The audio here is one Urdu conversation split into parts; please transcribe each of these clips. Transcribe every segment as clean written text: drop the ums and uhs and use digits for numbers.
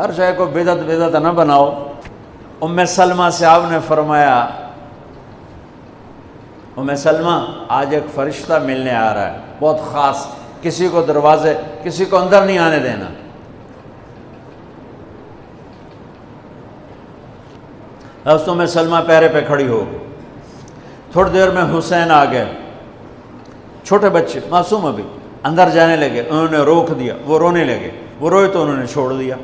ہر شے کو بدعت بدعت نہ بناؤ۔ ام سلمہ سے آپ نے فرمایا ام سلمہ آج ایک فرشتہ ملنے آ رہا ہے بہت خاص، کسی کو دروازے کسی کو اندر نہیں آنے دینا۔ حضرت ام سلمہ پیرے پہ کھڑی ہو گئی۔ تھوڑی دیر میں حسین آ گئے، چھوٹے بچے معصوم ابھی، اندر جانے لگے، انہوں نے روک دیا، وہ رونے لگے، وہ روئے تو انہوں نے چھوڑ دیا۔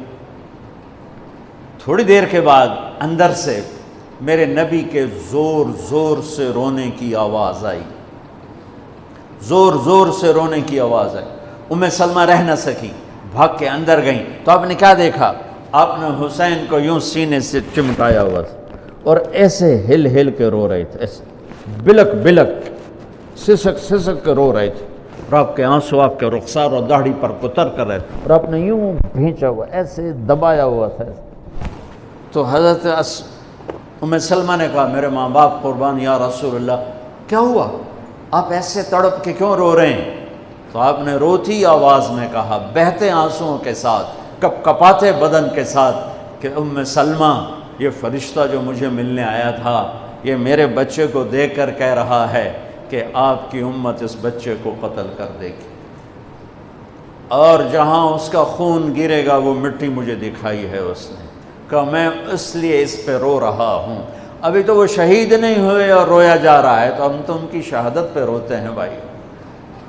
تھوڑی دیر کے بعد اندر سے میرے نبی کے زور زور سے رونے کی آواز آئی، زور زور سے رونے کی آواز آئی۔ ام سلمہ رہ نہ سکی، بھاگ کے اندر گئیں تو آپ نے کیا دیکھا؟ آپ نے حسین کو یوں سینے سے چمٹایا ہوا تھا اور ایسے ہل ہل کے رو رہے تھے، ایسے بلک بلک سسک سسک کے رو رہے تھے، اور آپ کے آنسو آپ کے رخسار اور داڑھی پر اتر کر رہے تھے، اور آپ نے یوں بھینچا ہوا ایسے دبایا ہوا تھا۔ تو حضرت ام سلمہ نے کہا میرے ماں باپ قربان یا رسول اللہ، کیا ہوا؟ آپ ایسے تڑپ کے کیوں رو رہے ہیں؟ تو آپ نے روتی آواز میں کہا، بہتے آنسوؤں کے ساتھ، کپ کپاتے بدن کے ساتھ، کہ ام سلمہ یہ فرشتہ جو مجھے ملنے آیا تھا یہ میرے بچے کو دیکھ کر کہہ رہا ہے کہ آپ کی امت اس بچے کو قتل کر دے گی، اور جہاں اس کا خون گرے گا وہ مٹی مجھے دکھائی ہے اس نے، کہ میں اس لیے اس پہ رو رہا ہوں۔ ابھی تو وہ شہید نہیں ہوئے اور رویا جا رہا ہے، تو ہم تو ان کی شہادت پہ روتے ہیں بھائی،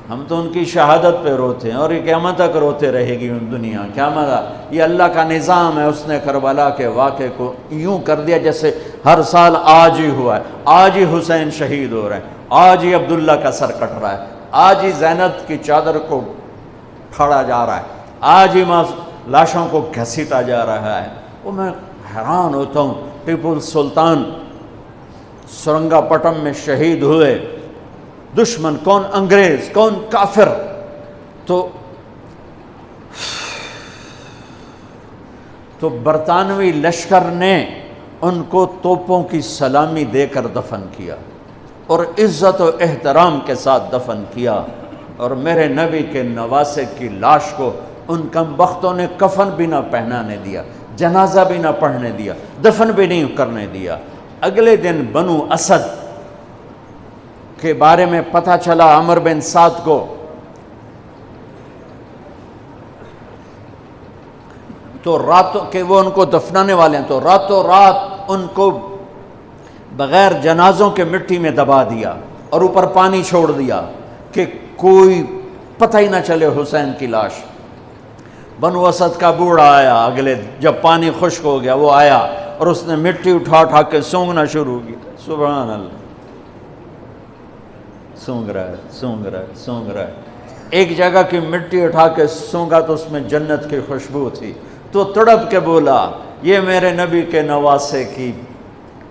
ہم تو ان کی شہادت پہ روتے ہیں، اور یہ قیامت تک روتے رہے گی دنیا۔ قیامت یہ اللہ کا نظام ہے، اس نے کربلا کے واقعے کو یوں کر دیا جیسے ہر سال آج ہی ہوا ہے، آج ہی حسین شہید ہو رہے ہیں، آج ہی عبداللہ کا سر کٹ رہا ہے، آج ہی زینب کی چادر کو پھاڑا جا رہا ہے، آج ہی لاشوں کو گھسیٹا جا رہا ہے۔ وہ میں حیران ہوتا ہوں، ٹیپو سلطان سرنگا پٹم میں شہید ہوئے، دشمن کون انگریز کون کافر، تو برطانوی لشکر نے ان کو توپوں کی سلامی دے کر دفن کیا اور عزت و احترام کے ساتھ دفن کیا، اور میرے نبی کے نواسے کی لاش کو ان کم بختوں نے کفن بھی نہ پہنانے دیا، جنازہ بھی نہ پڑھنے دیا، دفن بھی نہیں کرنے دیا۔ اگلے دن بنو اسد کے بارے میں پتہ چلا عمر بن سعد کو، تو راتوں کہ وہ ان کو دفنانے والے ہیں، تو راتوں رات ان کو بغیر جنازوں کے مٹی میں دبا دیا اور اوپر پانی چھوڑ دیا کہ کوئی پتہ ہی نہ چلے حسین کی لاش۔ بنو اسد کا بوڑھا آیا، اگلے جب پانی خشک ہو گیا وہ آیا اور اس نے مٹی اٹھا اٹھا کے سونگنا شروع کی۔ سبحان اللہ، سونگ رہا ہے سونگ رہا ہے سونگ رہا ہے۔ ایک جگہ کی مٹی اٹھا کے سونگا تو اس میں جنت کی خوشبو تھی، تو تڑپ کے بولا یہ میرے نبی کے نواسے کی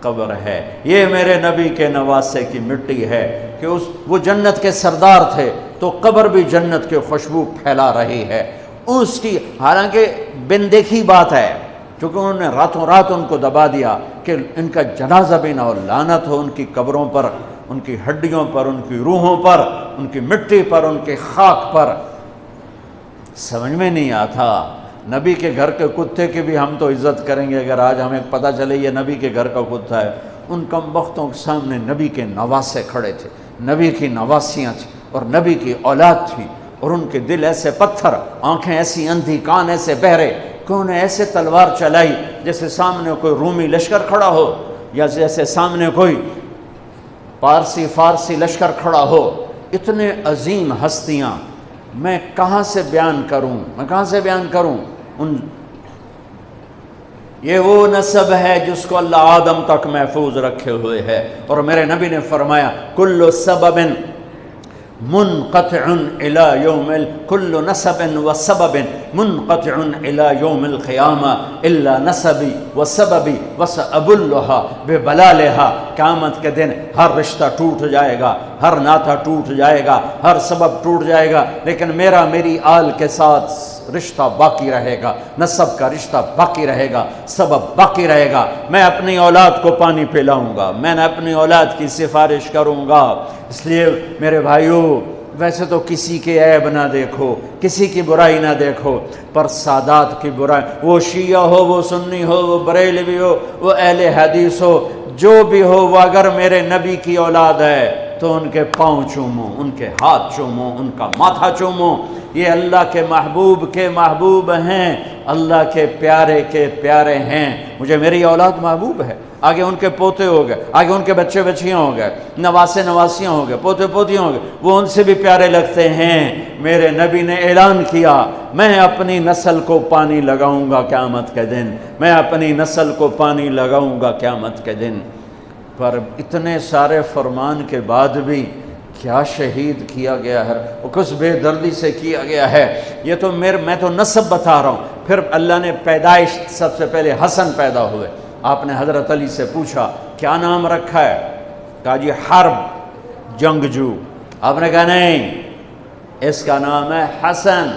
قبر ہے، یہ میرے نبی کے نواسے کی مٹی ہے، کہ وہ جنت کے سردار تھے تو قبر بھی جنت کی خوشبو پھیلا رہی ہے اس کی۔ حالانکہ بن دیکھی بات ہے، کیونکہ انہوں نے راتوں رات ان کو دبا دیا کہ ان کا جنازہ بھی نہ ہو، لعنت ہو ان کی قبروں پر، ان کی ہڈیوں پر، ان کی روحوں پر، ان کی مٹی پر، ان کی خاک پر۔ سمجھ میں نہیں آتا۔ نبی کے گھر کے کتے کی بھی ہم تو عزت کریں گے اگر آج ہمیں پتہ چلے یہ نبی کے گھر کا کتا ہے۔ ان کم بختوں کے سامنے نبی کے نواسے کھڑے تھے، نبی کی نواسیاں تھیں اور نبی کی اولاد تھی، اور ان کے دل ایسے پتھر، آنکھیں ایسی اندھی، کان ایسے بہرے کہ انہوں نے ایسے تلوار چلائی جیسے سامنے کوئی رومی لشکر کھڑا ہو، یا جیسے سامنے کوئی فارسی لشکر کھڑا ہو۔ اتنے عظیم ہستیاں، میں کہاں سے بیان کروں؟ یہ وہ نسب ہے جس کو اللہ آدم تک محفوظ رکھے ہوئے ہے، اور میرے نبی نے فرمایا کل سبب منقطع الى يوم كل نسب وسبب منقطع الى يوم القيامة الا نسبي وسببي وسأبلها ببلالها۔ قیامت کے دن ہر رشتہ ٹوٹ جائے گا، ہر ناطہ ٹوٹ جائے گا، ہر سبب ٹوٹ جائے گا، لیکن میری آل کے ساتھ رشتہ باقی رہے گا، نسب کا رشتہ باقی رہے گا، سبب باقی رہے گا۔ میں اپنی اولاد کو پانی پلاؤں گا، میں نے اپنی اولاد کی سفارش کروں گا۔ اس لیے میرے بھائیوں، ویسے تو کسی کے عیب نہ دیکھو، کسی کی برائی نہ دیکھو، پر سادات کی برائی، وہ شیعہ ہو، وہ سنی ہو، وہ بریلوی ہو، وہ اہل حدیث ہو، جو بھی ہو، وہ اگر میرے نبی کی اولاد ہے تو ان کے پاؤں چومو، ان کے ہاتھ چومو، ان کا ماتھا چومو۔ یہ اللہ کے محبوب ہیں، اللہ کے پیارے ہیں۔ مجھے میری اولاد محبوب ہے، آگے ان کے پوتے ہو گئے، آگے ان کے بچے بچیاں ہو گئے، نواسیاں ہو گئے، پوتے پوتیاں ہو گئے، وہ ان سے بھی پیارے لگتے ہیں۔ میرے نبی نے اعلان کیا، میں اپنی نسل کو پانی لگاؤں گا قیامت کے دن، میں اپنی نسل کو پانی لگاؤں گا قیامت کے دن۔ پر اتنے سارے فرمان کے بعد بھی کیا شہید کیا گیا ہے، وہ کس بے دردی سے کیا گیا ہے۔ یہ تو میں تو نسب بتا رہا ہوں۔ پھر اللہ نے پیدائش، سب سے پہلے حسن پیدا ہوئے۔ آپ نے حضرت علی سے پوچھا کیا نام رکھا ہے؟ کہا جی حرب، جنگجو۔ آپ نے کہا نہیں، اس کا نام ہے حسن۔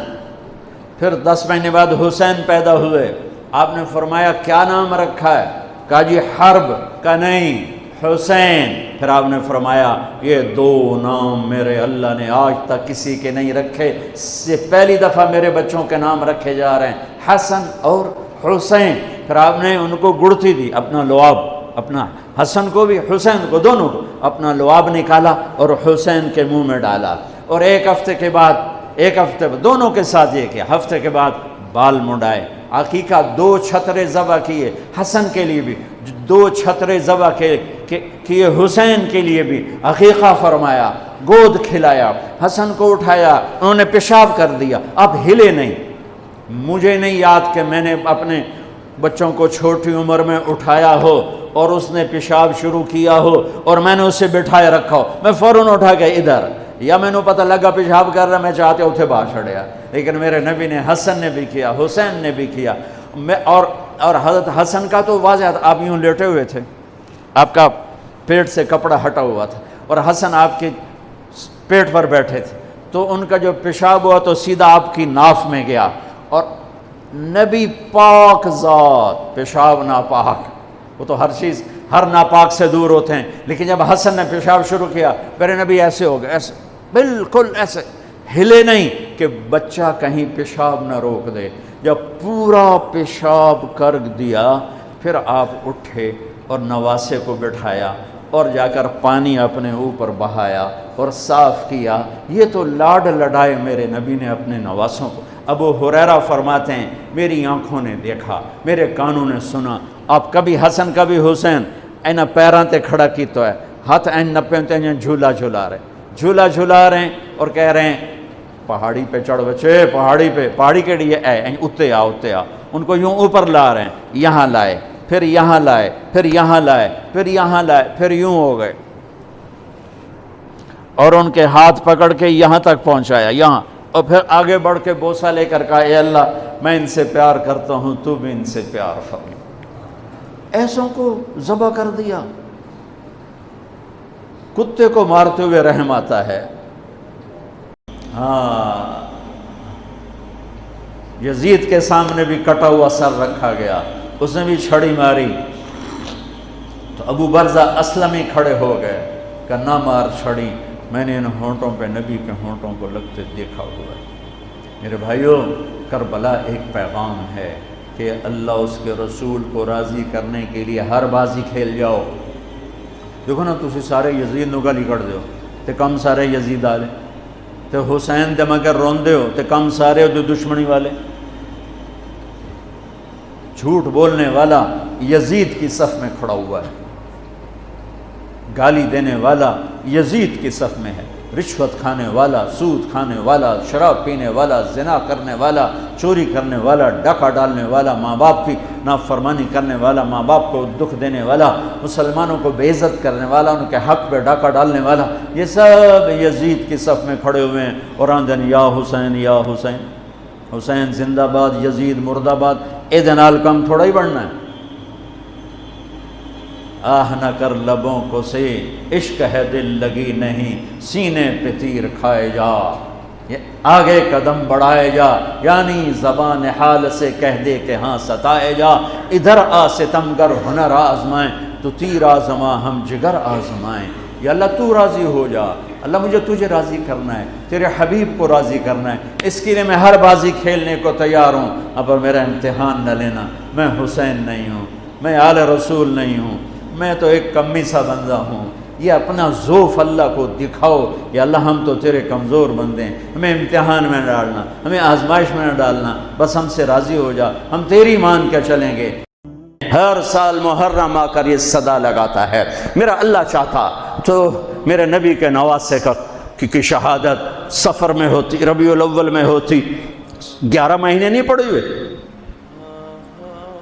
پھر 10 مہینے بعد حسین پیدا ہوئے۔ آپ نے فرمایا کیا نام رکھا ہے؟ کہا جی حرب۔ کہا نہیں، حسین۔ پھر آپ نے فرمایا یہ 2 نام میرے اللہ نے آج تک کسی کے نہیں رکھے، سے پہلی دفعہ میرے بچوں کے نام رکھے جا رہے ہیں، حسن اور حسین۔ پھر آپ نے ان کو گڑتی دی، اپنا لعاب، اپنا حسن کو بھی حسین کو، دونوں کو اپنا لعاب نکالا اور حسین کے منہ میں ڈالا۔ اور ایک ہفتے بعد دونوں کے ساتھ یہ کیا، ہفتے کے بعد بال منڈائے، عقیقہ 2 چھترے ذبح کیے، حسن کے لیے بھی 2 چھترے ذبح کیے، حسین کے لیے بھی عقیقہ فرمایا، گود کھلایا، حسن کو اٹھایا، انہوں نے پیشاب کر دیا، اب ہلے نہیں۔ مجھے نہیں یاد کہ میں نے اپنے بچوں کو چھوٹی عمر میں اٹھایا ہو اور اس نے پیشاب شروع کیا ہو اور میں نے اسے بٹھائے رکھا ہو، میں فوراً اٹھا کے ادھر، یا میں نے پتہ لگا پیشاب کر رہا، میں چاہتے اتھے باہر چھڑیا۔ لیکن میرے نبی نے حسن نے بھی کیا، حسین نے بھی کیا۔ اور حضرت حسن کا تو واضح تھا، آپ یوں لیٹے ہوئے تھے، آپ کا پیٹ سے کپڑا ہٹا ہوا تھا اور حسن آپ کے پیٹ پر بیٹھے تھے، تو ان کا جو پیشاب ہوا تو سیدھا آپ کی ناف میں گیا۔ اور نبی پاک ذات، پیشاب ناپاک، وہ تو ہر چیز ہر ناپاک سے دور ہوتے ہیں، لیکن جب حسن نے پیشاب شروع کیا، میرے نبی ایسے ہو گئے، ایسے بالکل ایسے ہلے نہیں کہ بچہ کہیں پیشاب نہ روک دے۔ جب پورا پیشاب کر دیا پھر آپ اٹھے اور نواسے کو بٹھایا اور جا کر پانی اپنے اوپر بہایا اور صاف کیا۔ یہ تو لاڈ لڈائے میرے نبی نے اپنے نواسوں کو۔ ابو ہریرہ فرماتے ہیں میری آنکھوں نے دیکھا، میرے کانوں نے سنا، آپ کبھی حسن کبھی حسین اینا پیراں تے کھڑا کی تو ہے، ہاتھ این نپے تے جھولا جھلا رہے ہیں اور کہہ رہے ہیں پہاڑی پہ چڑھ بچے، پہاڑی کے لیے اتے آ، ان کو یوں اوپر لا رہے ہیں، یہاں لائے، پھر یہاں لائے، پھر یہاں لائے، پھر یہاں لائے، پھر یوں ہو گئے اور ان کے ہاتھ پکڑ کے یہاں تک پہنچایا، یہاں، اور پھر آگے بڑھ کے بوسہ لے کر کہا اے اللہ میں ان سے پیار کرتا ہوں، تو بھی ان سے پیار فرما۔ ایسوں کو ذبح کر دیا۔ کتے کو مارتے ہوئے رحم آتا ہے۔ ہاں، یزید کے سامنے بھی کٹا ہوا سر رکھا گیا، اس نے بھی چھڑی ماری تو ابو برزہ اسلمی کھڑے ہو گئے کہ نہ مار چھڑی، میں نے ان ہونٹوں پہ نبی کے ہونٹوں کو لگتے دیکھا ہوا ہے۔ میرے بھائیوں، کربلا ایک پیغام ہے کہ اللہ اس کے رسول کو راضی کرنے کے لیے ہر بازی کھیل جاؤ۔ دیکھو نا تسی سارے یزید نو گالی کر دیو تے کم سارے یزید آلے، تے حسین دے مگر روندے ہو تے کم سارے جو دشمنی والے۔ جھوٹ بولنے والا یزید کی صف میں کھڑا ہوا ہے، گالی دینے والا یزید کی صف میں ہے، رشوت کھانے والا، سود کھانے والا، شراب پینے والا، زنا کرنے والا، چوری کرنے والا، ڈاکہ ڈالنے والا، ماں باپ کی نافرمانی کرنے والا، ماں باپ کو دکھ دینے والا، مسلمانوں کو بے عزت کرنے والا، ان کے حق پہ ڈاکہ ڈالنے والا، یہ سب یزید کی صف میں کھڑے ہوئے ہیں اور آندن یا حسین یا حسین، حسین زندہ باد، یزید مرد آباد۔ اے دنال کم تھوڑا ہی بڑھنا ہے۔ آہ نہ کر لبوں کو سے عشق ہے دل لگی نہیں، سینے پہ تیر کھائے جا، آگے قدم بڑھائے جا، یعنی زبان حال سے کہہ دے کہ ہاں ستائے جا، ادھر آ ستمگر ہنر آزمائیں تو تیر آزما ہم جگر آزمائیں، یا اللہ تو راضی ہو جا، اللہ مجھے تجھے راضی کرنا ہے، تیرے حبیب کو راضی کرنا ہے، اس کے لیے میں ہر بازی کھیلنے کو تیار ہوں، اب میرا امتحان نہ لینا، میں حسین نہیں ہوں، میں آل رسول نہیں ہوں، میں تو ایک کمی سا بندہ ہوں، یہ اپنا ذوف اللہ کو دکھاؤ، یا اللہ ہم تو تیرے کمزور بندے ہیں، ہمیں امتحان میں نہ ڈالنا، ہمیں آزمائش میں نہ ڈالنا، بس ہم سے راضی ہو جا، ہم تیری مان کے چلیں گے۔ ہر سال محرم آ کر یہ صدا لگاتا ہے، میرا اللہ چاہتا تو میرے نبی کے نواسے کی شہادت سفر میں ہوتی، ربیع الاول میں ہوتی، 11 مہینے نہیں پڑے ہوئے،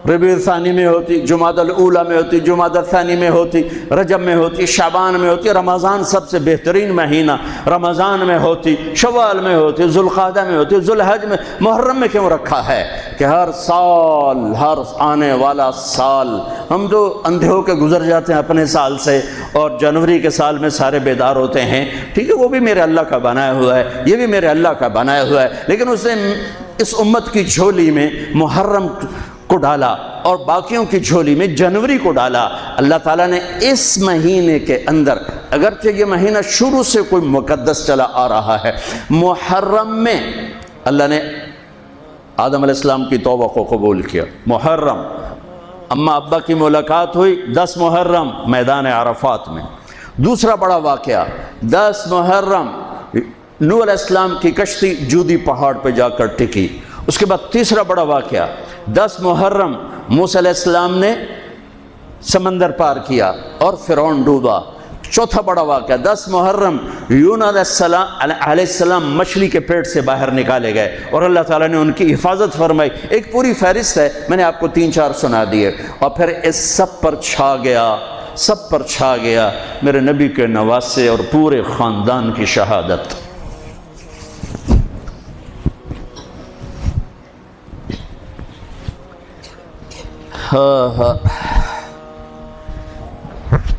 ربیع الثانی میں ہوتی، جمادی الاولیٰ میں ہوتی، جمادی الثانی میں ہوتی، رجب میں ہوتی، شعبان میں ہوتی، رمضان سب سے بہترین مہینہ رمضان میں ہوتی، شوال میں ہوتی، ذوالقعدہ میں ہوتی، ذوالحج میں، محرم میں کیوں رکھا ہے کہ ہر سال، ہر آنے والا سال، ہم تو اندھے ہو کے گزر جاتے ہیں اپنے سال سے، اور جنوری کے سال میں سارے بیدار ہوتے ہیں، ٹھیک ہے وہ بھی میرے اللہ کا بنایا ہوا ہے، یہ بھی میرے اللہ کا بنایا ہوا ہے، لیکن اس نے اس امت کی جھولی میں محرم کو ڈالا اور باقیوں کی جھولی میں جنوری کو ڈالا۔ اللہ تعالیٰ نے اس مہینے کے اندر، اگرچہ یہ مہینہ شروع سے کوئی مقدس چلا آ رہا ہے، محرم میں اللہ نے آدم علیہ السلام کی توبہ کو قبول کیا۔ محرم، اماں ابا کی ملاقات ہوئی 10 محرم میدان عرفات میں۔ دوسرا بڑا واقعہ 10 محرم نوح علیہ السلام کی کشتی جودی پہاڑ پہ جا کر ٹکی۔ اس کے بعد تیسرا بڑا واقعہ 10 محرم موسیٰ علیہ السلام نے سمندر پار کیا اور فرعون ڈوبا۔ چوتھا بڑا واقعہ 10 محرم یونس علیہ السلام مچھلی کے پیٹ سے باہر نکالے گئے اور اللہ تعالیٰ نے ان کی حفاظت فرمائی۔ ایک پوری فہرست ہے، میں نے آپ کو 3-4 سنا دیے، اور پھر اس سب پر چھا گیا میرے نبی کے نواسے اور پورے خاندان کی شہادت۔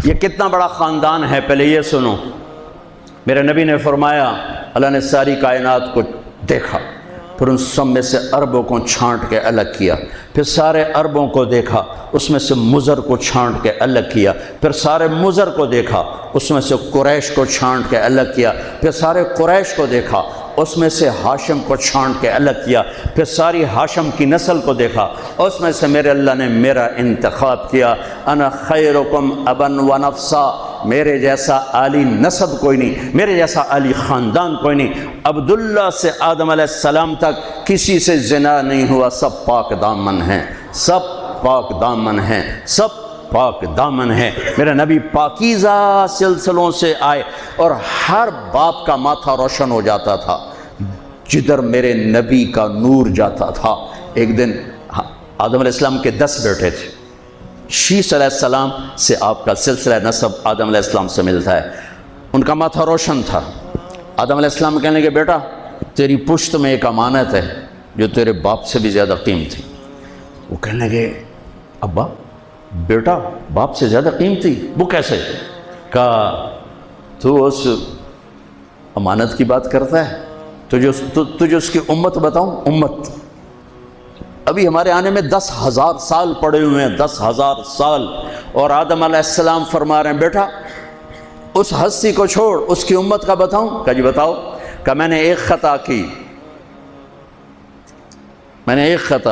یہ کتنا بڑا خاندان ہے، پہلے یہ سنو۔ میرے نبی نے فرمایا، اللہ نے ساری کائنات کو دیکھا، پھر ان سب میں سے عربوں کو چھانٹ کے الگ کیا، پھر سارے عربوں کو دیکھا، اس میں سے مضر کو چھانٹ کے الگ کیا، پھر سارے مضر کو دیکھا، اس میں سے قریش کو چھانٹ کے الگ کیا، پھر سارے قریش کو دیکھا، اس میں سے ہاشم کو چھانٹ کے الگ کیا، پھر ساری ہاشم کی نسل کو دیکھا، اس میں سے میرے اللہ نے میرا انتخاب کیا۔ انا خیرکم ابن و نفسا، میرے جیسا عالی نسب کوئی نہیں، میرے جیسا عالی خاندان کوئی نہیں۔ عبداللہ سے آدم علیہ السلام تک کسی سے زنا نہیں ہوا، سب پاک دامن ہیں، سب پاک دامن ہیں، سب پاک دامن ہے۔ میرا نبی پاکیزہ سلسلوں سے آئے اور ہر باپ کا ماتھا روشن ہو جاتا تھا جدھر میرے نبی کا نور جاتا تھا۔ ایک دن آدم علیہ السلام کے 10 بیٹے تھے، شیث علیہ السلام سے آپ کا سلسلہ نسب آدم علیہ السلام سے ملتا ہے، ان کا ماتھا روشن تھا۔ آدم علیہ السلام کہنے لگے، بیٹا تیری پشت میں ایک امانت ہے جو تیرے باپ سے بھی زیادہ قیمتی۔ وہ کہنے لگے، ابا بیٹا باپ سے زیادہ قیمتی؟ وہ کیسے؟ کہا تو اس امانت کی بات کرتا ہے، تجھے اس کی امت بتاؤں؟ امت ابھی ہمارے آنے میں 10,000 سال پڑے ہوئے ہیں، 10,000 سال، اور آدم علیہ السلام فرما رہے ہیں بیٹا اس ہستی کو چھوڑ، اس کی امت کا بتاؤں؟ کہا جی بتاؤ۔ کہ میں نے ایک خطا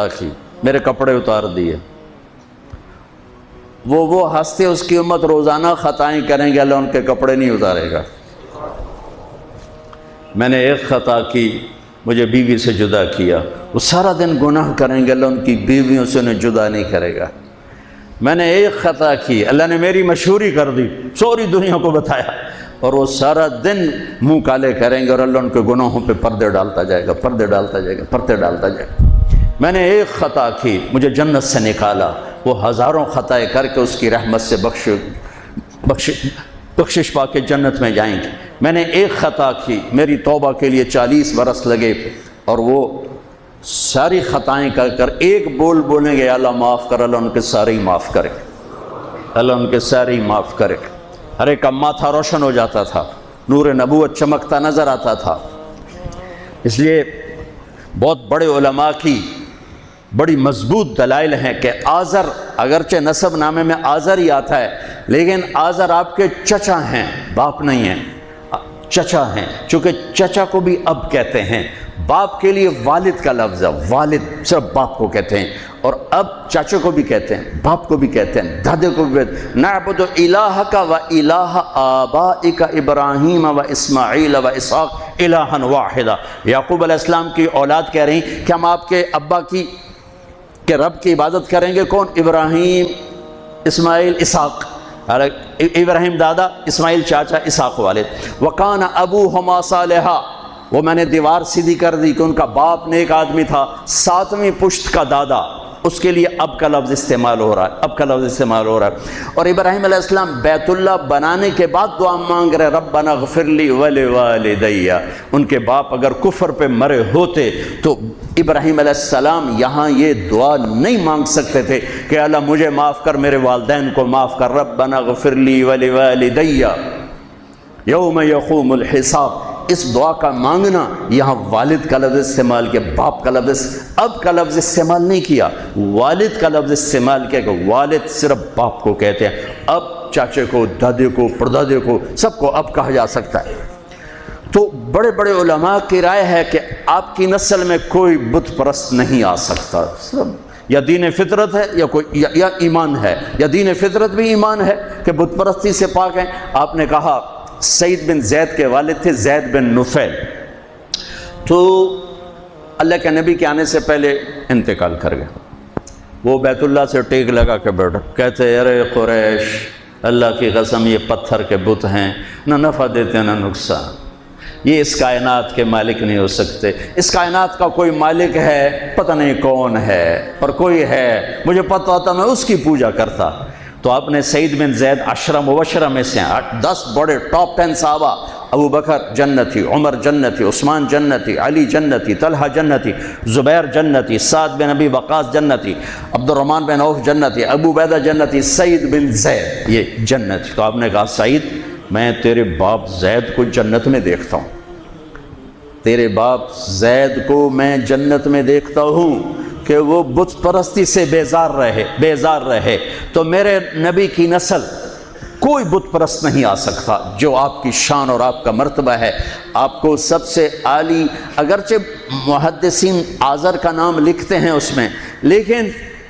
کی، میرے کپڑے اتار دیے۔ وہ ہستے اس کی امت روزانہ خطائیں کریں گے، اللہ ان کے کپڑے نہیں اتارے گا۔ میں نے ایک خطا کی، مجھے بیوی سے جدا کیا، وہ سارا دن گناہ کریں گے، اللہ ان کی بیویوں سے انہیں جدا نہیں کرے گا۔ میں نے ایک خطا کی، اللہ نے میری مشہوری کر دی، سوری دنیا کو بتایا، اور وہ سارا دن منہ کالے کریں گے اور اللہ ان کے گناہوں پہ پردے ڈالتا جائے گا۔ میں نے ایک خطا کی، مجھے جنت سے نکالا، وہ ہزاروں خطائیں کر کے اس کی رحمت سے بخشش پا کے جنت میں جائیں گے۔ میں نے ایک خطا کی، میری توبہ کے لیے 40 برس لگے، اور وہ ساری خطائیں کر کر ایک بول بولیں گے، اللہ معاف کر، اللہ ان کے سارے ہی معاف کرے، اللہ ان کے سارے ہی معاف کرے۔ ہر ایک کا ماتھا روشن ہو جاتا تھا، نور نبوت چمکتا نظر آتا تھا۔ اس لیے بہت بڑے علماء کی بڑی مضبوط دلائل ہیں کہ آزر، اگرچہ نسب نامے میں آزر ہی آتا ہے، لیکن آزر آپ کے چچا ہیں، باپ نہیں ہیں، چچا ہیں، چونکہ چچا کو بھی اب کہتے ہیں، باپ کے لیے والد کا لفظ ہے، والد صرف باپ کو کہتے ہیں، اور اب چاچے کو بھی کہتے ہیں، باپ کو بھی کہتے ہیں، دادے کو بھی کہتے ہیں۔ نعبد الہک و الہ آبائک ابراہیم و اسماعیل و اسحاق الہا واحدا۔ یعقوب علیہ السلام کی اولاد کہہ رہی کہ ہم آپ کے ابا کے رب کی عبادت کریں گے، کون؟ ابراہیم، اسماعیل، اسحاق۔ ابراہیم دادا، اسماعیل چاچا، اسحاق والد۔ وکان ابوہما صالحا، وہ میں نے دیوار سیدھی کر دی کہ ان کا باپ نیک آدمی تھا، ساتویں پشت کا دادا، اس کے لیے اب کا لفظ استعمال ہو رہا ہے، اب کا لفظ استعمال ہو رہا ہے۔ اور ابراہیم علیہ السلام بیت اللہ بنانے کے بعد دعا مانگ رہے، ربنا اغفر لی ولوالدی۔ ان کے باپ اگر کفر پہ مرے ہوتے تو ابراہیم علیہ السلام یہاں یہ دعا نہیں مانگ سکتے تھے کہ اللہ مجھے معاف کر، میرے والدین کو معاف کر، ربنا اغفر لی ولوالدی یوم یقوم الحساب۔ اس دعا کا مانگنا، یہاں والد کا لفظ استعمال کیا، باپ کا لفظ، اب کا لفظ استعمال نہیں کیا، والد کا لفظ استعمال کیا کہ والد صرف باپ کو کہتے ہیں، اب چاچے کو، دادے کو، پردادے کو، سب کو اب کہا جا سکتا ہے۔ تو بڑے بڑے علماء کی رائے ہے کہ آپ کی نسل میں کوئی بت پرست نہیں آ سکتا، صرف یا دین فطرت ہے یا کوئی یا ایمان ہے، یا دین فطرت بھی ایمان ہے کہ بت پرستی سے پاک ہیں۔ آپ نے کہا سعید بن زید کے والد تھے زید بن نفیل، تو اللہ کے نبی کے آنے سے پہلے انتقال کر گئے۔ وہ بیت اللہ سے ٹیک لگا کے بیٹھا، کہتے ارے قریش، اللہ کی قسم یہ پتھر کے بت ہیں، نہ نفع دیتے نہ نقصان، یہ اس کائنات کے مالک نہیں ہو سکتے، اس کائنات کا کوئی مالک ہے پتہ نہیں کون ہے، اور کوئی ہے مجھے پتہ ہوتا میں اس کی پوجا کرتا۔ تو آپ نے سعید بن زید عشرہ مبشرہ میں سے 10 بڑے ٹاپ 10 صحابہ، ابو بکر جنتی، عمر جنتی، عثمان جنتی، علی جنتی، طلحہ جنتی، زبیر جنتی، سعد بن ابی وقاص جنتی، عبد الرحمن بن عوف جنتی، ابو عبیدہ جنتی، سعید بن زید یہ جنتی۔ تو آپ نے کہا سعید میں تیرے باپ زید کو جنت میں دیکھتا ہوں، تیرے باپ زید کو میں جنت میں دیکھتا ہوں کہ وہ بت پرستی سے بیزار رہے، تو میرے نبی کی نسل کوئی بت پرست نہیں آ سکتا جو آپ کی شان اور آپ کا مرتبہ ہے۔ آپ کو سب سے عالی، اگرچہ محدثین آذر کا نام لکھتے ہیں اس میں، لیکن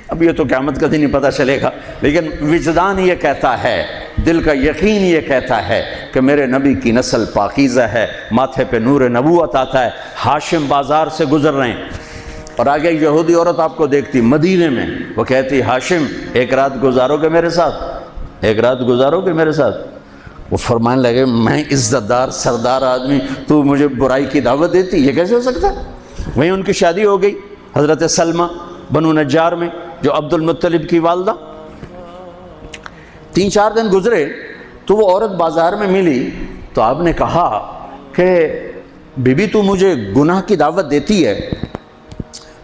اب یہ تو قیامت کا دن ہی پتہ چلے گا، لیکن وجدان یہ کہتا ہے، دل کا یقین یہ کہتا ہے کہ میرے نبی کی نسل پاکیزہ ہے، ماتھے پہ نور نبوت آتا ہے۔ ہاشم بازار سے گزر رہے ہیں اور آگے یہودی عورت آپ کو دیکھتی مدینے میں، وہ کہتی ہاشم ایک رات گزارو گے میرے ساتھ، ایک رات گزارو گے میرے ساتھ؟ وہ فرمانے لگے میں عزت دار سردار آدمی، تو مجھے برائی کی دعوت دیتی، یہ کیسے ہو سکتا؟ وہیں ان کی شادی ہو گئی حضرت سلمہ بنو نجار میں، جو عبد المطلب کی والدہ۔ 3-4 دن گزرے تو وہ عورت بازار میں ملی، تو آپ نے کہا کہ بی بی تو مجھے گناہ کی دعوت دیتی ہے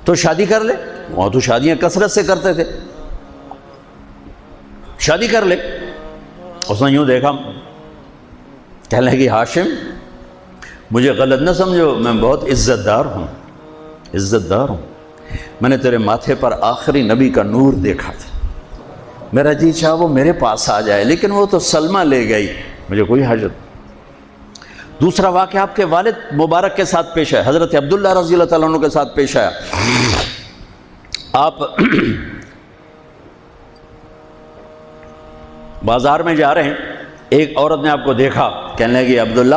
تو شادی کر لے، وہاں تو شادیاں کثرت سے کرتے تھے، شادی کر لے۔ اس نے یوں دیکھا، کہنے لگی ہاشم مجھے غلط نہ سمجھو، میں بہت عزت دار ہوں، عزت دار ہوں، میں نے تیرے ماتھے پر آخری نبی کا نور دیکھا تھا، میرا جی چاہا وہ میرے پاس آ جائے، لیکن وہ تو سلمہ لے گئی، مجھے کوئی حاجت۔ دوسرا واقعہ آپ کے والد مبارک کے ساتھ پیش آیا، حضرت عبداللہ رضی اللہ تعالیٰ عنہ کے ساتھ پیش آیا۔ آپ بازار میں جا رہے ہیں، ایک عورت نے آپ کو دیکھا، کہنے لگی عبداللہ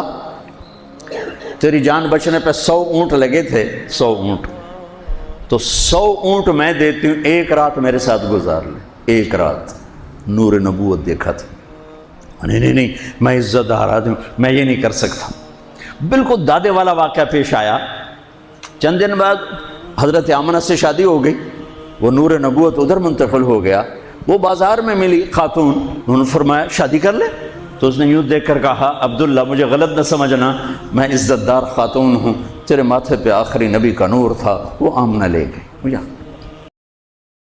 تیری جان بچنے پہ 100 اونٹ لگے تھے، 100 اونٹ، تو 100 اونٹ میں دیتی ہوں، ایک رات میرے ساتھ گزار لے، ایک رات۔ نور نبوت دیکھا تھا، نہیں میں عزت دار آدمی ہوں، میں یہ نہیں کر سکتا۔ بالکل دادے والا واقعہ پیش آیا۔ چند دن بعد حضرت آمنہ سے شادی ہو گئی، وہ نور نبوت ادھر منتقل ہو گیا، وہ بازار میں ملی خاتون، انہوں نے فرمایا شادی کر لے، تو اس نے یوں دیکھ کر کہا عبداللہ مجھے غلط نہ سمجھنا، میں عزت دار خاتون ہوں، تیرے ماتھے پہ آخری نبی کا نور تھا، وہ آمنہ لے گئی۔